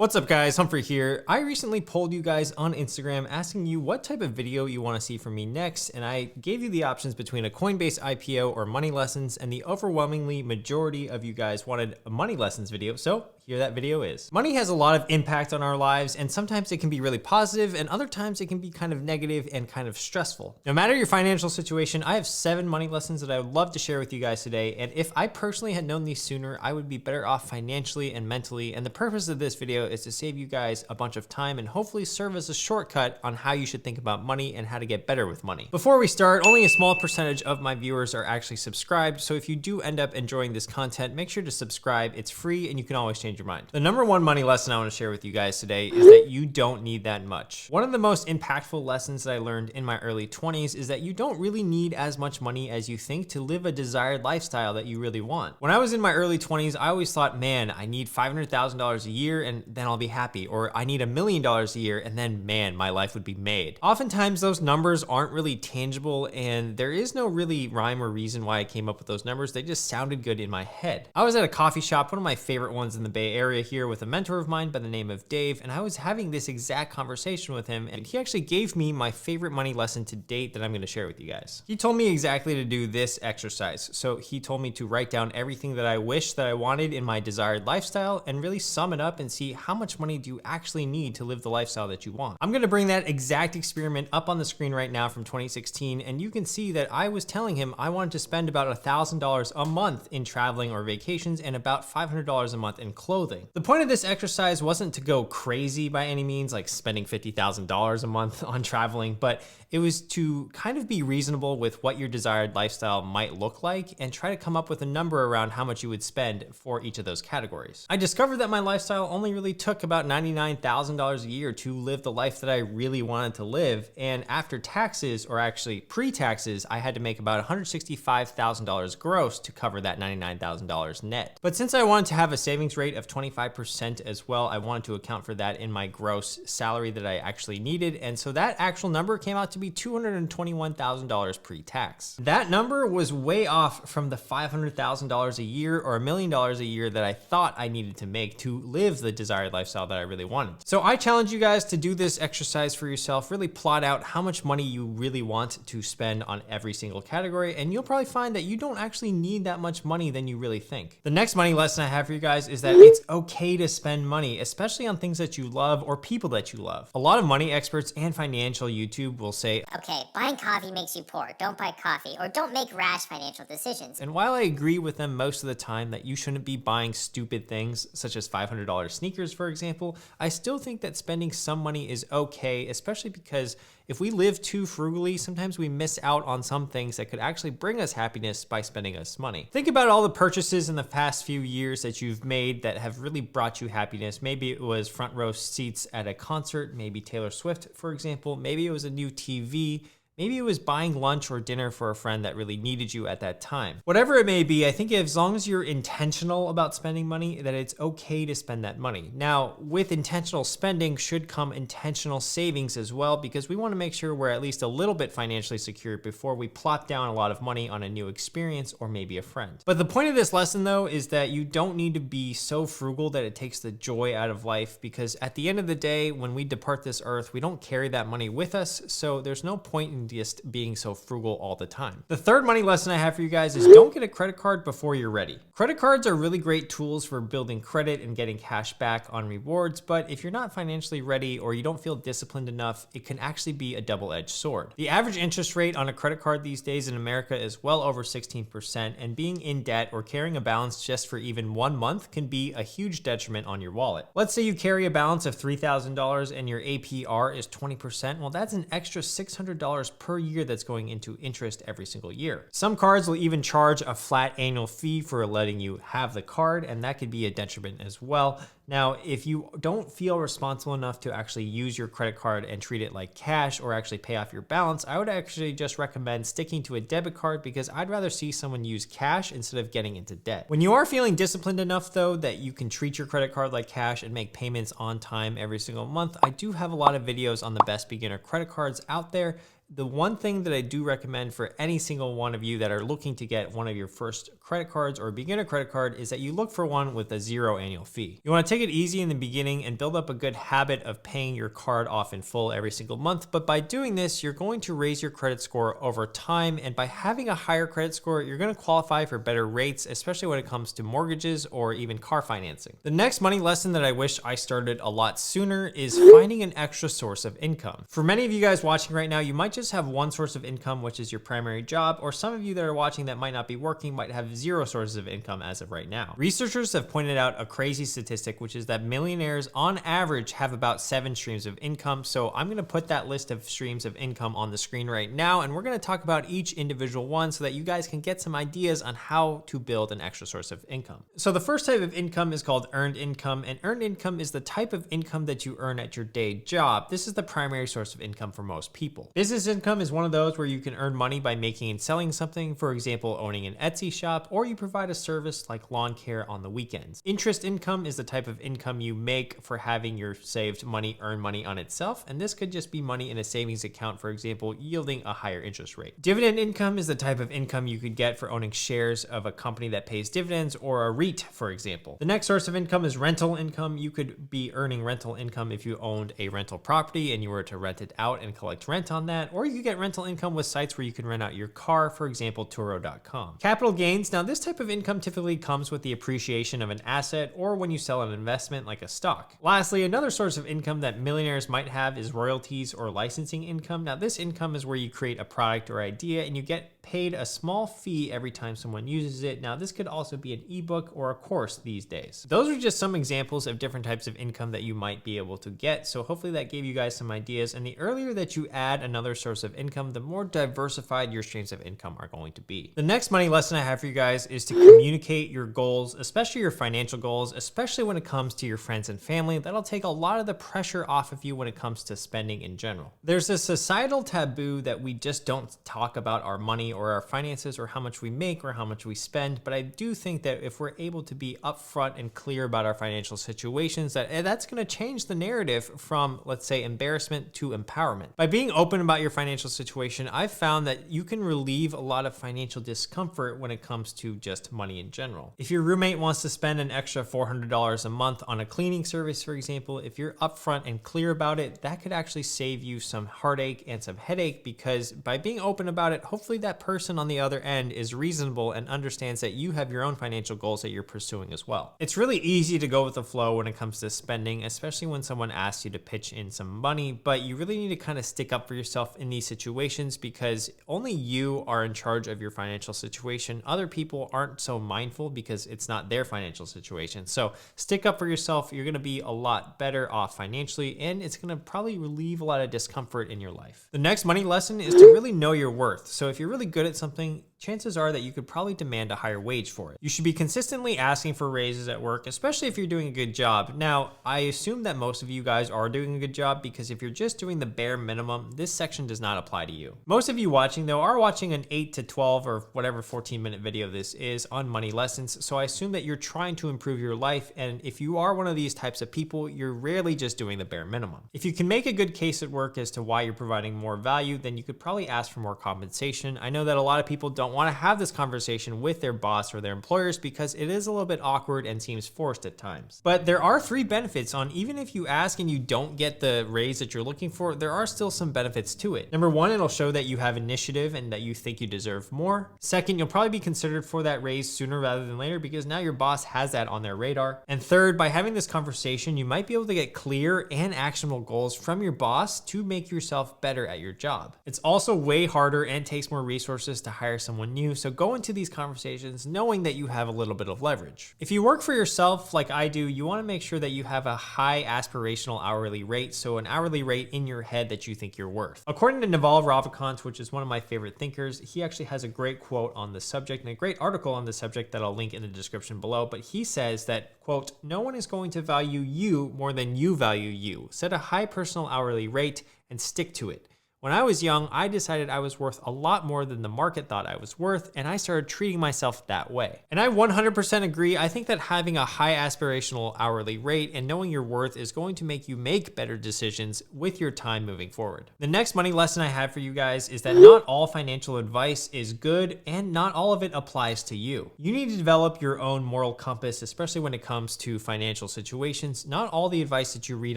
What's up guys, Humphrey here. I recently polled you guys on Instagram asking you what type of video you want to see from me next, and I gave you the options between a Coinbase IPO or money lessons, and the overwhelmingly majority of you guys wanted a money lessons video, so here that video is. Money has a lot of impact on our lives, and sometimes it can be really positive, and other times it can be kind of negative and kind of stressful. No matter your financial situation, I have 7 money lessons that I would love to share with you guys today, and if I personally had known these sooner, I would be better off financially and mentally, and the purpose of this video is to save you guys a bunch of time and hopefully serve as a shortcut on how you should think about money and how to get better with money. Before we start, only a small percentage of my viewers are actually subscribed, so if you do end up enjoying this content, make sure to subscribe. It's free and you can always change your mind. The number one money lesson I want to share with you guys today is that you don't need that much. One of the most impactful lessons that I learned in my early 20s is that you don't really need as much money as you think to live a desired lifestyle that you really want. When I was in my early 20s, I always thought, man, I need $500,000 a year and then I'll be happy, or I need $1 million a year and then, man, my life would be made. Oftentimes those numbers aren't really tangible and there is no really rhyme or reason why I came up with those numbers. They just sounded good in my head. I was at a coffee shop, one of my favorite ones in the Bay Area here, with a mentor of mine by the name of Dave, and I was having this exact conversation with him, and he actually gave me my favorite money lesson to date that I'm going to share with you guys. He told me exactly to do this exercise. So he told me to write down everything that I wish that I wanted in my desired lifestyle and really sum it up and see how much money do you actually need to live the lifestyle that you want. I'm going to bring that exact experiment up on the screen right now from 2016, and you can see that I was telling him I wanted to spend about $1,000 a month in traveling or vacations and about $500 a month in clothing. The point of this exercise wasn't to go crazy by any means, like spending $50,000 a month on traveling, but it was to kind of be reasonable with what your desired lifestyle might look like and try to come up with a number around how much you would spend for each of those categories. I discovered that my lifestyle only really took about $99,000 a year to live the life that I really wanted to live, and after taxes, or actually pre-taxes, I had to make about $165,000 gross to cover that $99,000 net. But since I wanted to have a savings rate of 25% as well, I wanted to account for that in my gross salary that I actually needed, and so that actual number came out to be $221,000 pre-tax. That number was way off from the $500,000 a year or $1 million a year that I thought I needed to make to live the desired lifestyle that I really wanted. So I challenge you guys to do this exercise for yourself, really plot out how much money you really want to spend on every single category, and you'll probably find that you don't actually need that much money than you really think. The next money lesson I have for you guys is that it's okay to spend money, especially on things that you love or people that you love. A lot of money experts and financial YouTube will say, okay, buying coffee makes you poor. Don't buy coffee, or don't make rash financial decisions. And while I agree with them most of the time that you shouldn't be buying stupid things, such as $500 sneakers, for example, I still think that spending some money is okay, especially because if we live too frugally, sometimes we miss out on some things that could actually bring us happiness by spending us money. Think about all the purchases in the past few years that you've made that have really brought you happiness. Maybe it was front row seats at a concert, maybe Taylor Swift, for example. Maybe it was a new TV. Maybe it was buying lunch or dinner for a friend that really needed you at that time. Whatever it may be, I think as long as you're intentional about spending money, that it's okay to spend that money. Now, with intentional spending should come intentional savings as well, because we want to make sure we're at least a little bit financially secure before we plop down a lot of money on a new experience or maybe a friend. But the point of this lesson though is that you don't need to be so frugal that it takes the joy out of life, because at the end of the day, when we depart this earth, we don't carry that money with us, so there's no point in just being so frugal all the time. The third money lesson I have for you guys is don't get a credit card before you're ready. Credit cards are really great tools for building credit and getting cash back on rewards, but if you're not financially ready or you don't feel disciplined enough, it can actually be a double-edged sword. The average interest rate on a credit card these days in America is well over 16%, and being in debt or carrying a balance just for even 1 month can be a huge detriment on your wallet. Let's say you carry a balance of $3,000 and your APR is 20%. Well, that's an extra $600 per year that's going into interest every single year. Some cards will even charge a flat annual fee for letting you have the card, and that could be a detriment as well. Now, if you don't feel responsible enough to actually use your credit card and treat it like cash or actually pay off your balance, I would actually just recommend sticking to a debit card, because I'd rather see someone use cash instead of getting into debt. When you are feeling disciplined enough though that you can treat your credit card like cash and make payments on time every single month, I do have a lot of videos on the best beginner credit cards out there. The one thing that I do recommend for any single one of you that are looking to get one of your first credit cards or beginner credit card is that you look for one with a 0 annual fee. You want to take it easy in the beginning and build up a good habit of paying your card off in full every single month. But by doing this, you're going to raise your credit score over time. And by having a higher credit score, you're going to qualify for better rates, especially when it comes to mortgages or even car financing. The next money lesson that I wish I started a lot sooner is finding an extra source of income. For many of you guys watching right now, you might just have one source of income, which is your primary job, or some of you that are watching that might not be working might have zero sources of income as of right now. Researchers have pointed out a crazy statistic, which is that millionaires on average have about 7 streams of income. So I'm going to put that list of streams of income on the screen right now, and we're going to talk about each individual one so that you guys can get some ideas on how to build an extra source of income. So the first type of income is called earned income, and earned income is the type of income that you earn at your day job. This is the primary source of income for most people. Business income is one of those where you can earn money by making and selling something, for example, owning an Etsy shop, or you provide a service like lawn care on the weekends. Interest income is the type of income you make for having your saved money earn money on itself, and this could just be money in a savings account, for example, yielding a higher interest rate. Dividend income is the type of income you could get for owning shares of a company that pays dividends, or a REIT, for example. The next source of income is rental income. You could be earning rental income if you owned a rental property and you were to rent it out and collect rent on that, or you could get rental income with sites where you can rent out your car, for example, Turo.com. Capital gains. Now, this type of income typically comes with the appreciation of an asset or when you sell an investment like a stock. Lastly, another source of income that millionaires might have is royalties or licensing income. Now, this income is where you create a product or idea and you get paid a small fee every time someone uses it. Now, this could also be an ebook or a course these days. Those are just some examples of different types of income that you might be able to get. So hopefully that gave you guys some ideas. And the earlier that you add another source of income, the more diversified your streams of income are going to be. The next money lesson I have for you guys is to communicate your goals, especially your financial goals, especially when it comes to your friends and family. That'll take a lot of the pressure off of you when it comes to spending in general. There's a societal taboo that we just don't talk about our money or our finances or how much we make or how much we spend. But I do think that if we're able to be upfront and clear about our financial situations, that's going to change the narrative from, let's say, embarrassment to empowerment. By being open about your financial situation, I've found that you can relieve a lot of financial discomfort when it comes to just money in general. If your roommate wants to spend an extra $400 a month on a cleaning service, for example, if you're upfront and clear about it, that could actually save you some heartache and some headache, because by being open about it, hopefully that person on the other end is reasonable and understands that you have your own financial goals that you're pursuing as well. It's really easy to go with the flow when it comes to spending, especially when someone asks you to pitch in some money, but you really need to kind of stick up for yourself in these situations because only you are in charge of your financial situation. Other people aren't so mindful because it's not their financial situation. So stick up for yourself. You're going to be a lot better off financially, and it's going to probably relieve a lot of discomfort in your life. The next money lesson is to really know your worth. So if you're really good at something, chances are that you could probably demand a higher wage for it. You should be consistently asking for raises at work, especially if you're doing a good job. Now, I assume that most of you guys are doing a good job, because if you're just doing the bare minimum, this section does not apply to you. Most of you watching, though, are watching an 8 to 12 or whatever 14-minute video this is on money lessons, so I assume that you're trying to improve your life, and if you are one of these types of people, you're rarely just doing the bare minimum. If you can make a good case at work as to why you're providing more value, then you could probably ask for more compensation. I know that a lot of people don't want to have this conversation with their boss or their employers because it is a little bit awkward and seems forced at times. But there are 3 benefits on even if you ask and you don't get the raise that you're looking for, there are still some benefits to it. Number 1, it'll show that you have initiative and that you think you deserve more. Second, you'll probably be considered for that raise sooner rather than later because now your boss has that on their radar. And third, by having this conversation, you might be able to get clear and actionable goals from your boss to make yourself better at your job. It's also way harder and takes more resources to hire someone new, so go into these conversations knowing that you have a little bit of leverage. If you work for yourself like I do, you want to make sure that you have a high aspirational hourly rate, so an hourly rate in your head that you think you're worth. According to Naval Ravikant, which is one of my favorite thinkers, he actually has a great quote on the subject and a great article on the subject that I'll link in the description below, but he says that, quote, "No one is going to value you more than you value you. Set a high personal hourly rate and stick to it. When I was young, I decided I was worth a lot more than the market thought I was worth, and I started treating myself that way. And I 100% agree. I think that having a high aspirational hourly rate and knowing your worth is going to make you make better decisions with your time moving forward. The next money lesson I have for you guys is that not all financial advice is good and not all of it applies to you. You need to develop your own moral compass, especially when it comes to financial situations. Not all the advice that you read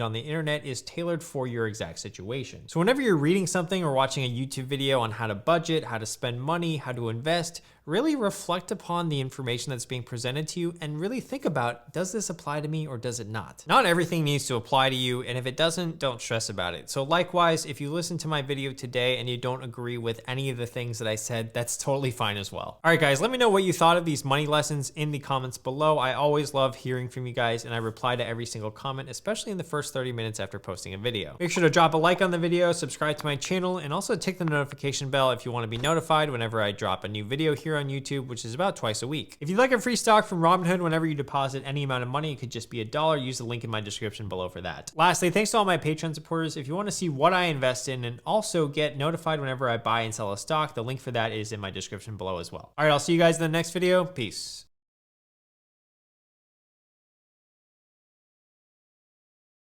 on the internet is tailored for your exact situation. So whenever you're reading something or watching a YouTube video on how to budget, how to spend money, how to invest, really reflect upon the information that's being presented to you and really think about, does this apply to me or does it not? Not everything needs to apply to you, and if it doesn't, don't stress about it. So likewise, if you listen to my video today and you don't agree with any of the things that I said, that's totally fine as well. All right, guys, let me know what you thought of these money lessons in the comments below. I always love hearing from you guys, and I reply to every single comment, especially in the first 30 minutes after posting a video. Make sure to drop a like on the video, subscribe to my channel, and also tick the notification bell if you want to be notified whenever I drop a new video here on YouTube, which is about twice a week. If you'd like a free stock from Robinhood whenever you deposit any amount of money, it could just be $1, use the link in my description below for that. Lastly, thanks to all my Patreon supporters. If you want to see what I invest in and also get notified whenever I buy and sell a stock, the link for that is in my description below as well. All right, I'll see you guys in the next video. Peace.